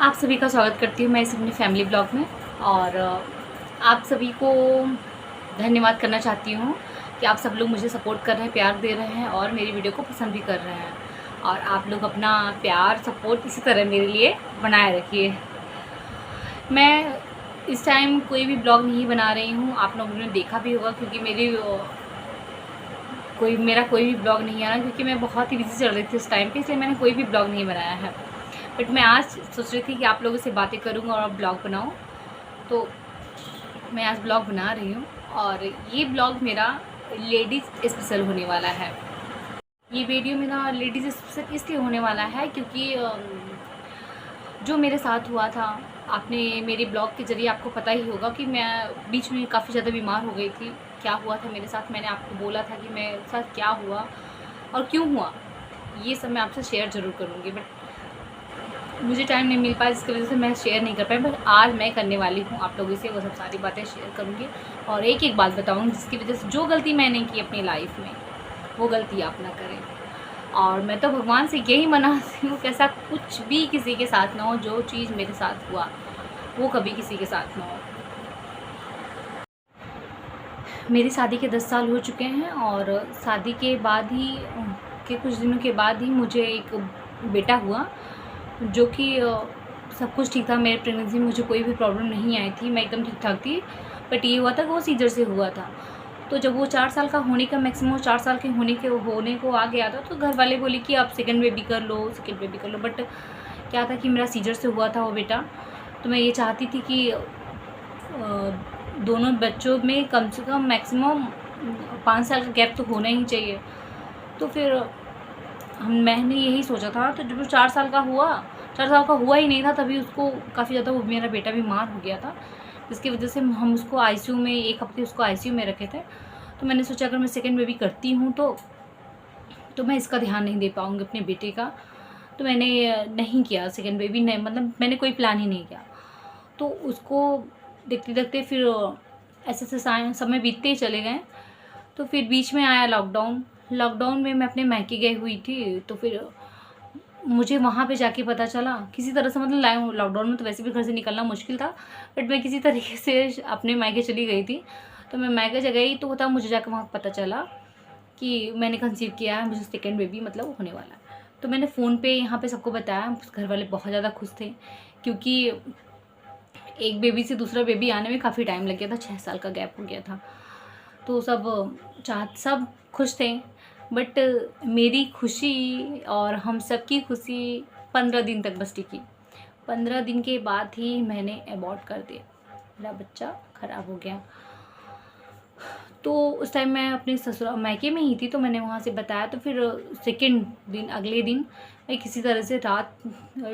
आप सभी का स्वागत करती हूँ मैं इस अपनी फैमिली ब्लॉग में। और आप सभी को धन्यवाद करना चाहती हूँ कि आप सब लोग मुझे सपोर्ट कर रहे हैं, प्यार दे रहे हैं और मेरी वीडियो को पसंद भी कर रहे हैं। और आप लोग अपना प्यार सपोर्ट इसी तरह मेरे लिए बनाए रखिए। मैं इस टाइम कोई भी ब्लॉग नहीं बना रही हूँ, आप लोगों ने देखा भी होगा, क्योंकि मेरा कोई भी ब्लॉग नहीं आ रहा, क्योंकि मैं बहुत ही बिजी चल रही थी उस टाइम पे, इसलिए मैंने कोई भी ब्लॉग नहीं बनाया है। बट मैं आज सोच रही थी कि आप लोगों से बातें करूँगा और ब्लॉग बनाऊँ, तो मैं आज ब्लॉग बना रही हूँ। और ये ब्लॉग मेरा लेडीज़ स्पेशल होने वाला है। ये वीडियो मेरा लेडीज़ स्पेशल इसलिए होने वाला है क्योंकि जो मेरे साथ हुआ था, आपने मेरे ब्लॉग के ज़रिए आपको पता ही होगा कि मैं बीच में काफ़ी ज़्यादा बीमार हो गई थी। क्या हुआ था मेरे साथ, मैंने आपको बोला था कि मेरे साथ क्या हुआ और क्यों हुआ, ये सब मैं आपसे शेयर ज़रूर करूँगी। बट मुझे टाइम नहीं मिल पाया, जिसकी वजह से मैं शेयर नहीं कर पाई। बट आज मैं करने वाली हूँ आप लोगों से वो सब सारी बातें शेयर करूँगी और एक एक बात बताऊँगी, जिसकी वजह से जो गलती मैंने की अपनी लाइफ में, वो गलती आप ना करें। और मैं तो भगवान से यही मनाती हूँ कि ऐसा कुछ भी किसी के साथ ना हो, जो चीज़ मेरे साथ हुआ वो कभी किसी के साथ ना हो। मेरी शादी के 10 साल हो चुके हैं और शादी के बाद ही के कुछ दिनों के बाद ही मुझे एक बेटा हुआ, जो कि सब कुछ ठीक था। मेरे प्रेगनेंसी में मुझे कोई भी प्रॉब्लम नहीं आई थी, मैं एकदम ठीक ठाक थी। बट ये हुआ था कि वो सीजर से हुआ था। तो जब वो 4 साल का होने का मैक्सिमम 4 साल के होने को आ गया था, तो घर वाले बोले कि आप सेकंड बेबी कर लो। बट क्या था कि मेरा सीजर से हुआ था वो बेटा, तो मैं ये चाहती थी कि दोनों बच्चों में कम से कम मैक्सिमम 5 साल का गैप तो होना ही चाहिए। तो फिर मैंने यही सोचा था। तो जब 4 साल का हुआ, 4 साल का हुआ ही नहीं था, तभी उसको काफ़ी ज़्यादा वो मेरा बेटा बीमार हो गया था, जिसकी वजह से हम उसको आईसीयू में 1 हफ्ते उसको आईसीयू में रखे थे। तो मैंने सोचा अगर मैं सेकंड बेबी करती हूँ तो मैं इसका ध्यान नहीं दे पाऊँगी अपने बेटे का। तो मैंने नहीं किया सेकंड बेबी, नहीं मतलब मैंने कोई प्लान ही नहीं किया। तो उसको देखते देखते फिर ऐसे समय बीतते ही चले गए। तो फिर बीच में आया लॉकडाउन में मैं अपने मायके गई हुई थी। तो फिर मुझे वहाँ पे जाके पता चला किसी तरह से, मतलब लॉकडाउन में तो वैसे भी घर से निकलना मुश्किल था, बट मैं किसी तरीके से अपने मायके चली गई थी। तो मैं मायके जब गई तो तब मुझे जाकर वहाँ पता चला कि मैंने कंसीव किया है, मुझे सेकेंड बेबी मतलब होने वाला है। तो मैंने फ़ोन पे यहाँ पे सबको बताया। घर वाले बहुत ज़्यादा खुश थे, क्योंकि एक बेबी से दूसरा बेबी आने में काफ़ी टाइम लग गया था, 6 साल का गैप हो गया था। तो सब खुश थे। बट मेरी खुशी और हम सब की खुशी 15 दिन तक बस टिकी। 15 दिन के बाद ही मैंने अबॉर्ट कर दिया, मेरा बच्चा ख़राब हो गया। तो उस टाइम मैं अपने ससुराल मायके में ही थी, तो मैंने वहाँ से बताया। तो फिर सेकंड दिन, अगले दिन मैं किसी तरह से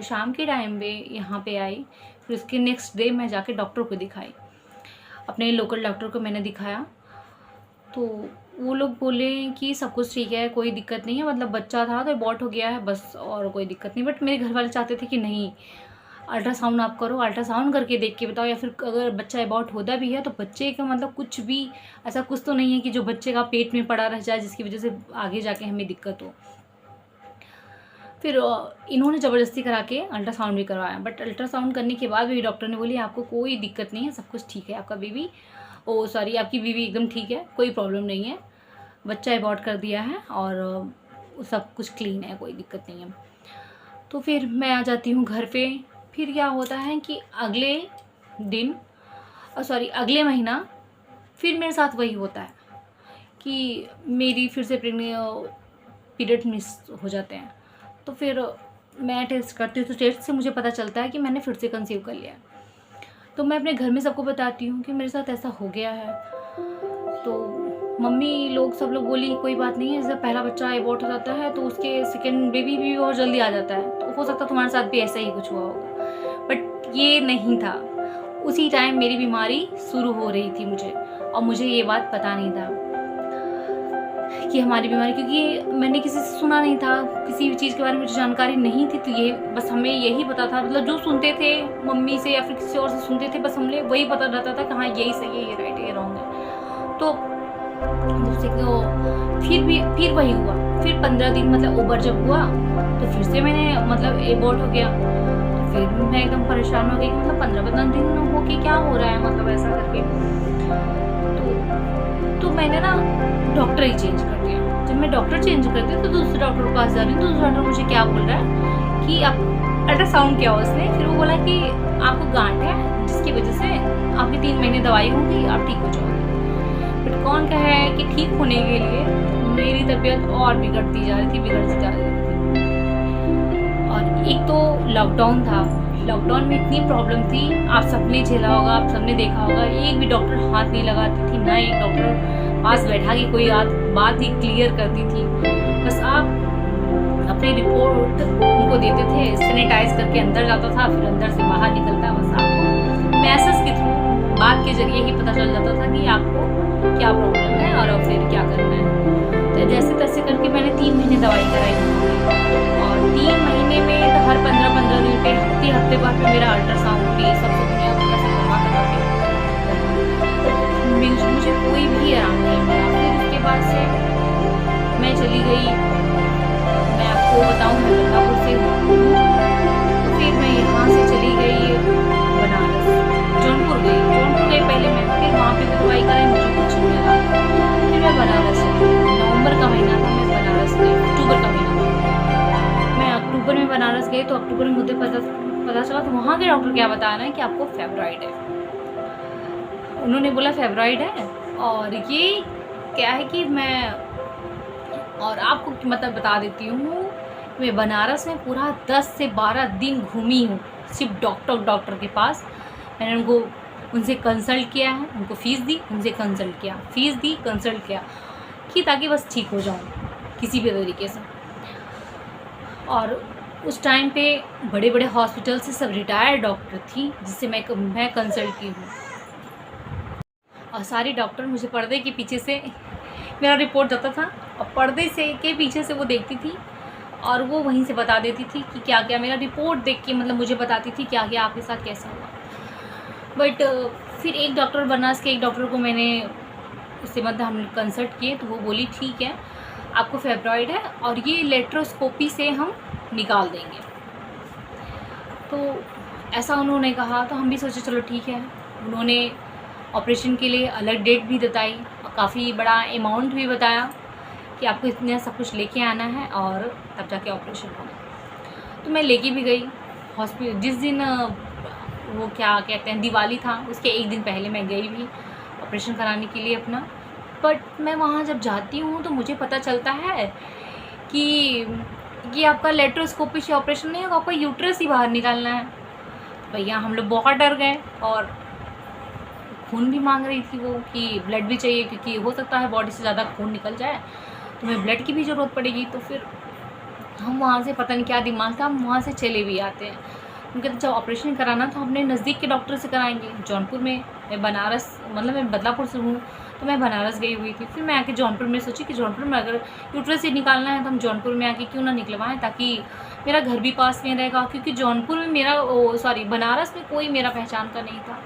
शाम के टाइम पे यहाँ पे आई। फिर उसके नेक्स्ट डे मैं जाके डॉक्टर को दिखाई, अपने लोकल डॉक्टर को मैंने दिखाया। तो वो लोग बोले कि सब कुछ ठीक है, कोई दिक्कत नहीं है, मतलब बच्चा था तो अबॉर्ट हो गया है बस, और कोई दिक्कत नहीं। बट मेरे घर वाले चाहते थे कि नहीं, अल्ट्रासाउंड आप करो, अल्ट्रासाउंड करके देख के बताओ, या फिर अगर बच्चा अबॉर्ट होता भी है तो बच्चे का मतलब कुछ भी ऐसा कुछ तो नहीं है कि जो बच्चे का पेट में पड़ा रह जाए, जिसकी वजह से आगे जाके हमें दिक्कत हो। फिर इन्होंने ज़बरदस्ती करा के अल्ट्रासाउंड भी करवाया। बट अल्ट्रासाउंड करने के बाद भी डॉक्टर ने बोली आपको कोई दिक्कत नहीं है, सब कुछ ठीक है, आपका बेबी आपकी बीवी एकदम ठीक है, कोई प्रॉब्लम नहीं है, बच्चा अबॉर्ट कर दिया है और सब कुछ क्लीन है, कोई दिक्कत नहीं है। तो फिर मैं आ जाती हूँ घर पे। फिर क्या होता है कि अगले महीना फिर मेरे साथ वही होता है कि मेरी फिर से पीरियड मिस हो जाते हैं। तो फिर मैं टेस्ट करती हूँ, तो टेस्ट से मुझे पता चलता है कि मैंने फिर से कंसीव कर लिया है। तो मैं अपने घर में सबको बताती हूँ कि मेरे साथ ऐसा हो गया है। तो मम्मी लोग सब लोग बोली कोई बात नहीं है, जैसे पहला बच्चा अबॉर्ट हो जाता है तो उसके सेकेंड बेबी भी बहुत जल्दी आ जाता है, तो हो सकता है तुम्हारे साथ भी ऐसा ही कुछ हुआ होगा। बट ये नहीं था। उसी टाइम मेरी बीमारी शुरू हो रही थी मुझे, और मुझे ये बात पता नहीं था कि हमारी बीमारी, क्योंकि मैंने किसी से सुना नहीं था, किसी भी चीज़ के बारे में मुझे जानकारी नहीं थी। तो ये बस हमें यही पता था, मतलब जो सुनते थे मम्मी से या फिर किसी और से सुनते थे, बस हमें वही पता रहता था कि हाँ यही सही है, ये राइट है, ये रॉन्ग है। तो फिर वही हुआ। फिर 15 दिन मतलब ओवर जब हुआ तो फिर से मैंने मतलब अबॉर्ट हो गया। तो फिर मैं एकदम परेशान हो गई कि मतलब 15-15 दिन हो के क्या हो रहा है, मतलब ऐसा करके। तो मैंने ना डॉक्टर ही चेंज कर दिया। जब मैं डॉक्टर चेंज कर दी तो दूसरे डॉक्टर के पास जा रही हूँ, तो दूसरा डॉक्टर मुझे क्या बोल रहा है कि आप अल्ट्रासाउंड किया उसने, फिर वो बोला कि आपको गांठ है जिसकी वजह से आपकी 3 महीने दवाई होगी, आप ठीक हो जाओगे। बट कौन कहे कि ठीक होने के लिए मेरी तबीयत और बिगड़ती जा रही थी। और एक तो लॉकडाउन था, लॉकडाउन में इतनी प्रॉब्लम थी, आप सबने झेला होगा, आप सबने देखा होगा, एक भी डॉक्टर हाथ नहीं लगाती थी, ना एक डॉक्टर पास बैठा कि कोई बात ही क्लियर करती थी। बस आप अपनी रिपोर्ट उनको देते थे, सैनिटाइज करके अंदर जाता था, फिर अंदर से बाहर निकलता, बस आपको मैसेज के थ्रू, बात के जरिए ही पता चल जाता था कि आपको क्या प्रॉब्लम है और फिर क्या करना है। तो जैसे तैसे करके मैंने 3 महीने दवाई कराई, और 3 महीने में तो हर 15-15 दिन पे, हफ्ते बाद में मेरा अल्ट्रासाउंड भी सबसे दुनिया भर का करवा करवा के मुझे कोई भी आराम नहीं मिला। फिर उसके बाद से मैं चली गई, मैं आपको बताऊँ मैं बदलापुर से हूँ, तो फिर मैं यहाँ से चली गई बनारस, जौनपुर गई पहले मैं, फिर वहाँ पे भी दवाई कराई, मुझे कुछ नहीं मिला। फिर मैं बनारस चली, नवंबर का महीना था, मैं बनारस गई, अक्टूबर का महीना था, मैं अक्टूबर में बनारस गई। तो अक्टूबर में मुझे पता चला, तो वहाँ के डॉक्टर क्या बता रहे हैं कि आपको फेब्रॉइड है। उन्होंने बोला फेब्रॉइड है, और ये क्या है कि मैं, और आपको मतलब बता देती हूँ, मैं बनारस में पूरा 10 से 12 दिन घूमी हूँ, सिर्फ डॉक्टर के पास। मैंने उनसे कंसल्ट किया है, उनको फ़ीस दी, उनसे कंसल्ट किया, फ़ीस दी, कंसल्ट किया, कि ताकि बस ठीक हो जाऊँ किसी भी तरीके से। और उस टाइम पे बड़े बड़े हॉस्पिटल से सब रिटायर्ड डॉक्टर थी जिससे मैं कंसल्ट की हूँ, और सारे डॉक्टर मुझे पर्दे के पीछे से मेरा रिपोर्ट जाता था, और पर्दे से के पीछे से वो देखती थी, और वो वहीं से बता देती थी कि क्या क्या, मेरा रिपोर्ट देख के मतलब मुझे बताती थी क्या क्या आपके साथ कैसा हुआ। बट फिर एक डॉक्टर, बनारस के एक डॉक्टर को मैंने उससे मतलब हम कंसल्ट किए, तो वो बोली ठीक है आपको फेब्रॉइड है, और ये लेट्रोस्कोपी से हम निकाल देंगे। तो ऐसा उन्होंने कहा, तो हम भी सोचे चलो ठीक है। उन्होंने ऑपरेशन के लिए अलग डेट भी बताई, और काफ़ी बड़ा अमाउंट भी बताया कि आपको इतना सब कुछ लेके आना है और तब जाके ऑपरेशन होगा। तो मैं लेके भी गई हॉस्पिटल। जिस दिन वो क्या कहते हैं दिवाली था, उसके एक दिन पहले मैं गई भी ऑपरेशन कराने के लिए अपना। बट मैं वहाँ जब जाती हूँ तो मुझे पता चलता है कि ये आपका लेट्रोस्कोपी से ऑपरेशन नहीं होगा, आपका यूट्रस ही बाहर निकालना है। भैया हम लोग बहुत डर गए, और खून भी मांग रही थी वो कि ब्लड भी चाहिए, क्योंकि हो सकता है बॉडी से ज़्यादा खून निकल जाए तो हमें ब्लड की भी ज़रूरत पड़ेगी। तो फिर हम वहाँ से, पता नहीं क्या दिमाग था, हम वहाँ से चले भी आते हैं। उनके तो जब ऑपरेशन कराना तो अपने नज़दीक के डॉक्टर से कराएंगे। जौनपुर में, मैं बनारस मतलब मैं बदलापुर से हूँ, तो मैं बनारस गई हुई थी। फिर मैं आके जौनपुर में सोची कि जौनपुर में अगर यूट्रस ही निकालना है तो हम जौनपुर में आके क्यों ना निकलवाएं, ताकि मेरा घर भी पास में रहेगा। क्योंकि जौनपुर में मेरा बनारस में कोई मेरा पहचान का नहीं था,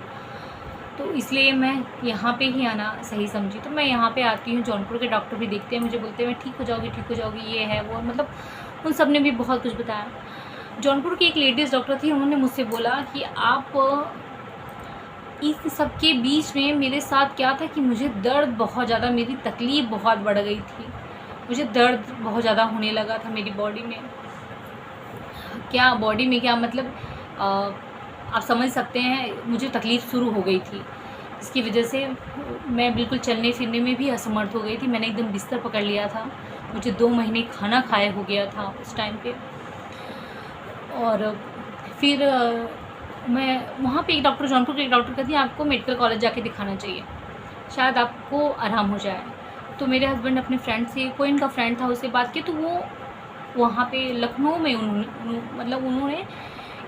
तो इसलिए मैं यहाँ पे ही आना सही समझी। तो मैं यहाँ पे आती हूँ, जौनपुर के डॉक्टर भी देखते हैं मुझे, बोलते हैं मैं ठीक हो जाओगी, ये है वो, मतलब उन सब ने भी बहुत कुछ बताया। जौनपुर की एक लेडीज़ डॉक्टर थी, उन्होंने मुझसे बोला कि आप इस सब के बीच में मेरे साथ क्या था कि मुझे दर्द बहुत ज़्यादा, मेरी तकलीफ़ बहुत बढ़ गई थी, मुझे दर्द बहुत ज़्यादा होने लगा था मेरी बॉडी में। क्या बॉडी में क्या मतलब आप समझ सकते हैं, मुझे तकलीफ़ शुरू हो गई थी, इसकी वजह से मैं बिल्कुल चलने फिरने में भी असमर्थ हो गई थी। मैंने एकदम बिस्तर पकड़ लिया था, मुझे 2 महीने खाना खाए हो गया था उस टाइम पे। और फिर मैं वहाँ पे एक डॉक्टर, जौनपुर के एक डॉक्टर कहती हैं आपको मेडिकल कॉलेज जाके दिखाना चाहिए, शायद आपको आराम हो जाए। तो मेरे हस्बैंड अपने फ्रेंड से, कोई इनका फ्रेंड था, उससे बात की, तो वो वहाँ पे लखनऊ में उन्होंने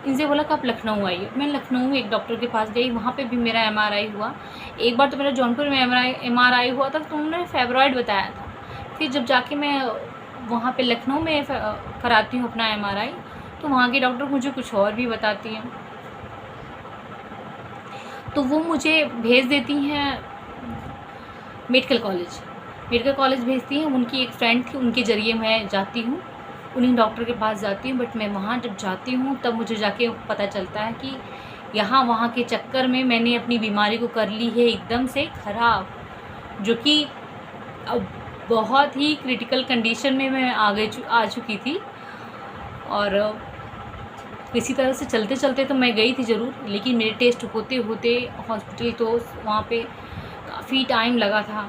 इनसे बोला कि आप लखनऊ आइए। मैं लखनऊ एक डॉक्टर के पास गई, वहाँ पे भी मेरा MRI हुआ। एक बार तो मेरा जौनपुर में MRI हुआ था, तो उन्होंने फेब्रॉइड बताया था। फिर जब जाके मैं वहाँ पे लखनऊ में कराती हूँ अपना MRI, तो वहाँ के डॉक्टर मुझे कुछ और भी बताती हैं। तो वो मुझे भेज देती हैं मेडिकल कॉलेज भेजती हैं। उनकी एक फ्रेंड थी, उनके ज़रिए मैं जाती हूँ उन्हीं डॉक्टर के पास जाती हूँ। बट मैं वहाँ जब जाती हूँ तब मुझे जाके पता चलता है कि यहाँ वहाँ के चक्कर में मैंने अपनी बीमारी को कर ली है एकदम से ख़राब, जो कि अब बहुत ही क्रिटिकल कंडीशन में मैं आ चुकी थी। और किसी तरह से चलते चलते तो मैं गई थी ज़रूर, लेकिन मेरे टेस्ट होते होते हॉस्पिटल तो वहाँ पे काफ़ी टाइम लगा था।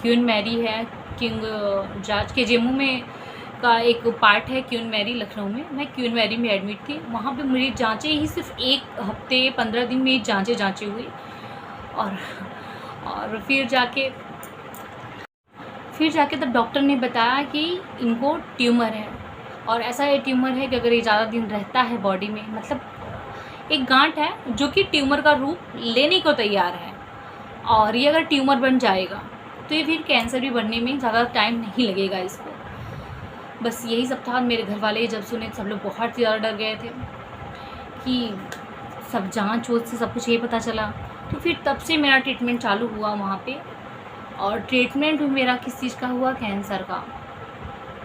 क्वीन मैरी है, किंग जॉर्ज के जेमू में का एक पार्ट है क्वीन मैरी लखनऊ में। मैं क्वीन मैरी में एडमिट थी। वहाँ पे मेरी जांचें ही सिर्फ 1 हफ्ते 15 दिन में जांचें हुई। और फिर जाके तब डॉक्टर ने बताया कि इनको ट्यूमर है, और ऐसा ये ट्यूमर है कि अगर ये ज़्यादा दिन रहता है बॉडी में, मतलब एक गांठ है जो कि ट्यूमर का रूप लेने को तैयार है, और ये अगर ट्यूमर बन जाएगा तो ये फिर कैंसर भी बनने में ज़्यादा टाइम नहीं लगेगा इसको। बस यही सब था। मेरे घर वाले जब सुने सब लोग बहुत ज़्यादा डर गए थे कि सब जाँच से सब कुछ ये पता चला। तो फिर तब से मेरा ट्रीटमेंट चालू हुआ वहाँ पे। और ट्रीटमेंट मेरा किस चीज़ का हुआ, कैंसर का।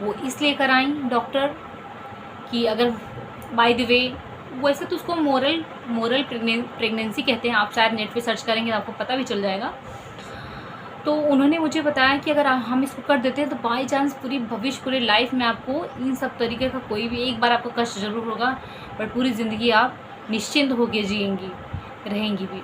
वो इसलिए कराई डॉक्टर कि अगर बाय द वे, वैसे तो उसको मोरल प्रेगनेंसी कहते हैं, आप शायद नेट पे सर्च करेंगे तो आपको पता भी चल जाएगा। तो उन्होंने मुझे बताया कि अगर हम इसको कर देते हैं तो बाई चांस पूरी लाइफ में आपको इन सब तरीके का कोई भी, एक बार आपको कष्ट ज़रूर होगा, बट पूरी ज़िंदगी आप निश्चिंत होकर जिएंगी, रहेंगी भी।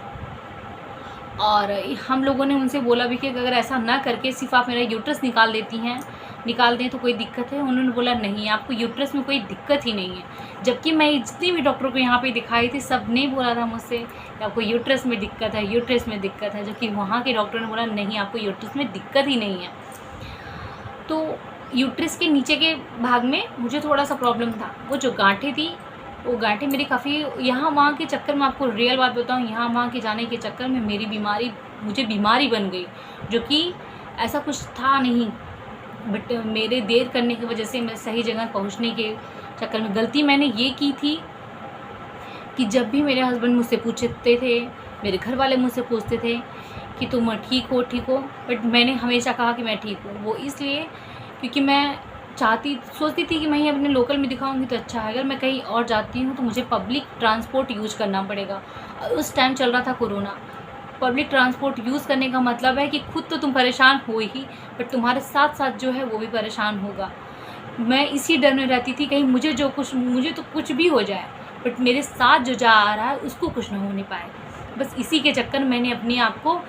और हम लोगों ने उनसे बोला भी कि अगर ऐसा ना करके सिर्फ आप मेरा यूट्रस निकाल दें तो कोई दिक्कत है। उन्होंने बोला नहीं, आपको यूट्रस में कोई दिक्कत ही नहीं है। जबकि मैं जितनी भी डॉक्टरों को यहाँ पे दिखाई थी, सब ने बोला था मुझसे कि आपको यूट्रस में दिक्कत है, जबकि वहाँ के डॉक्टर ने बोला नहीं, आपको यूट्रस में दिक्कत ही नहीं है। तो यूट्रस के नीचे के भाग में मुझे थोड़ा सा प्रॉब्लम था। वो जो गांठें थी, वो गांठें मेरी काफ़ी, यहाँ वहाँ के चक्कर में, आपको रियल बात बताऊँ, यहाँ वहाँ के जाने के चक्कर में मुझे बीमारी बन गई, जो कि ऐसा कुछ था नहीं। बट मेरे देर करने की वजह से, मैं सही जगह पहुँचने के चक्कर में, गलती मैंने ये की थी कि जब भी मेरे हस्बैंड मुझसे पूछते थे, मेरे घर वाले मुझसे पूछते थे कि तुम ठीक हो, बट मैंने हमेशा कहा कि मैं ठीक हूँ। वो इसलिए क्योंकि मैं सोचती थी कि मैं अपने लोकल में दिखाऊंगी तो अच्छा है, अगर मैं कहीं और जाती हूँ तो मुझे पब्लिक ट्रांसपोर्ट यूज करना पड़ेगा। उस टाइम चल रहा था कोरोना। पब्लिक ट्रांसपोर्ट यूज़ करने का मतलब है कि खुद तो तुम परेशान हो ही, बट तुम्हारे साथ साथ जो है वो भी परेशान होगा। मैं इसी डर में रहती थी कहीं मुझे तो कुछ भी हो जाए, बट मेरे साथ जो जा आ रहा है उसको कुछ ना होने पाए। बस इसी के चक्कर में मैंने अपने आप को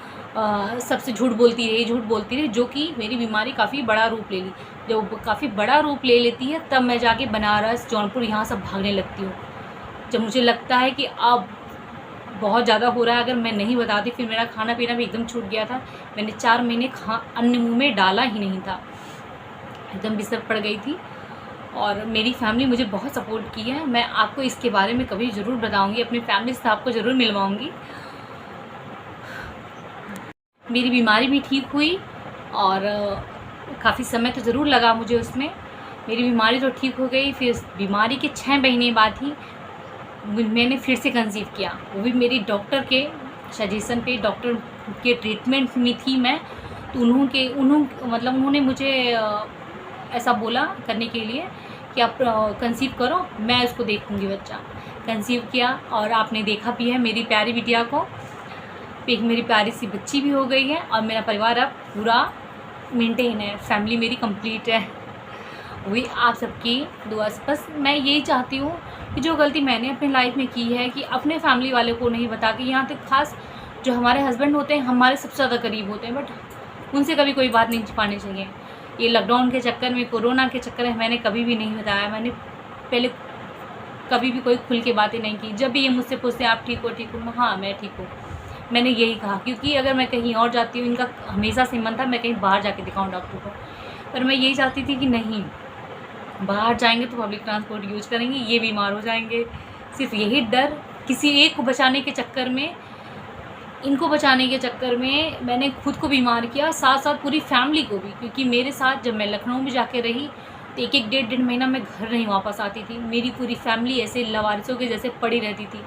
सबसे झूठ बोलती रही, जो कि मेरी बीमारी काफ़ी बड़ा रूप ले ली। जब काफ़ी बड़ा रूप ले लेती है तब मैं जाके बनारस, जौनपुर, यहाँ सब भागने लगती हूँ। जब मुझे लगता है कि अब बहुत ज़्यादा हो रहा है, अगर मैं नहीं बताती, फिर मेरा खाना पीना भी एकदम छूट गया था। मैंने 4 महीने अन्न मुँह में डाला ही नहीं था, एकदम बिस्तर पड़ गई थी। और मेरी फैमिली मुझे बहुत सपोर्ट की है। मैं आपको इसके बारे में कभी ज़रूर बताऊँगी, अपनी फैमिली से आपको ज़रूर मिलवाऊँगी। मेरी बीमारी भी ठीक हुई और काफ़ी समय तो ज़रूर लगा मुझे उसमें। मेरी बीमारी तो ठीक हो गई। फिर बीमारी के 6 महीने बाद ही मैंने फिर से कंसीव किया, वो भी मेरी डॉक्टर के सजेशन पे, डॉक्टर के ट्रीटमेंट में थी मैं। तो उन्होंने मुझे ऐसा बोला करने के लिए कि आप कंसीव करो, मैं उसको देखूंगी बच्चा। कंसीव किया और आपने देखा भी है मेरी प्यारी बिटिया को। एक मेरी प्यारी सी बच्ची भी हो गई है और मेरा परिवार अब पूरा मेंटेन है, फैमिली मेरी कंप्लीट है। वही आप सबकी दुआ से। बस मैं यही चाहती हूँ कि जो गलती मैंने अपनी लाइफ में की है कि अपने फैमिली वाले को नहीं बता के, यहाँ तक खास जो हमारे हस्बैंड होते हैं हमारे सबसे ज़्यादा करीब होते हैं, बट उनसे कभी कोई बात नहीं छिपानी चाहिए। ये लॉकडाउन के चक्कर में, कोरोना के चक्कर में मैंने कभी भी नहीं बताया। मैंने पहले कभी भी कोई खुल के बातें नहीं की। जब भी ये मुझसे पूछते आप ठीक हो, हाँ मैं ठीक हूँ, मैंने यही कहा। क्योंकि अगर मैं कहीं और जाती हूँ, इनका हमेशा से मन था मैं कहीं बाहर जाके दिखाऊँ डॉक्टर को, पर मैं यही चाहती थी कि नहीं, बाहर जाएंगे तो पब्लिक ट्रांसपोर्ट यूज करेंगे, ये बीमार हो जाएंगे। सिर्फ यही डर, किसी एक को बचाने के चक्कर में, इनको बचाने के चक्कर में मैंने खुद को बीमार किया, साथ साथ पूरी फैमिली को भी। क्योंकि मेरे साथ जब मैं लखनऊ में जाके रही तो एक डेढ़ महीना मैं घर नहीं वापस आती थी। मेरी पूरी फैमिली ऐसे लवारिसों के जैसे पड़ी रहती थी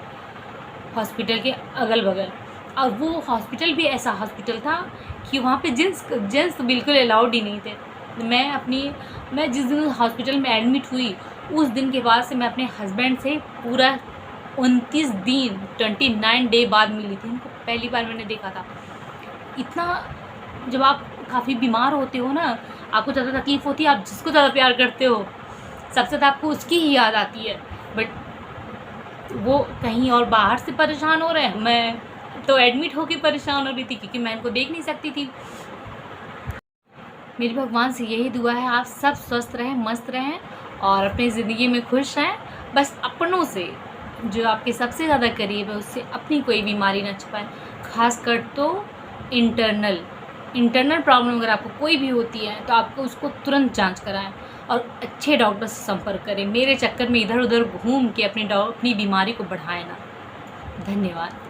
हॉस्पिटल के अगल बगल। और वो हॉस्पिटल भी ऐसा हॉस्पिटल था कि वहाँ पे जेंट्स तो बिल्कुल अलाउड ही नहीं थे। मैं जिस दिन हॉस्पिटल में एडमिट हुई उस दिन के बाद से मैं अपने हस्बैंड से पूरा 29 दिन 29 डे बाद मिली थी। उनको पहली बार मैंने देखा था। इतना जब आप काफ़ी बीमार होते हो ना, आपको ज़्यादा तकलीफ़ होती है, आप जिसको ज़्यादा प्यार करते हो सबसे ज़्यादा आपको उसकी ही याद आती है। बट वो कहीं और बाहर से परेशान हो रहे हैं, मैं तो एडमिट होकर परेशान हो रही थी क्योंकि मैं उनको देख नहीं सकती थी। मेरी भगवान से यही दुआ है, आप सब स्वस्थ रहें, मस्त रहें और अपनी ज़िंदगी में खुश रहें। बस अपनों से, जो आपके सबसे ज़्यादा करीब है, उससे अपनी कोई बीमारी ना छुपाएं। खासकर तो इंटरनल प्रॉब्लम अगर आपको कोई भी होती है तो आपको उसको तुरंत जांच कराएं और अच्छे डॉक्टर से संपर्क करें। मेरे चक्कर में इधर उधर घूम के अपनी बीमारी को बढ़ाएं ना। धन्यवाद।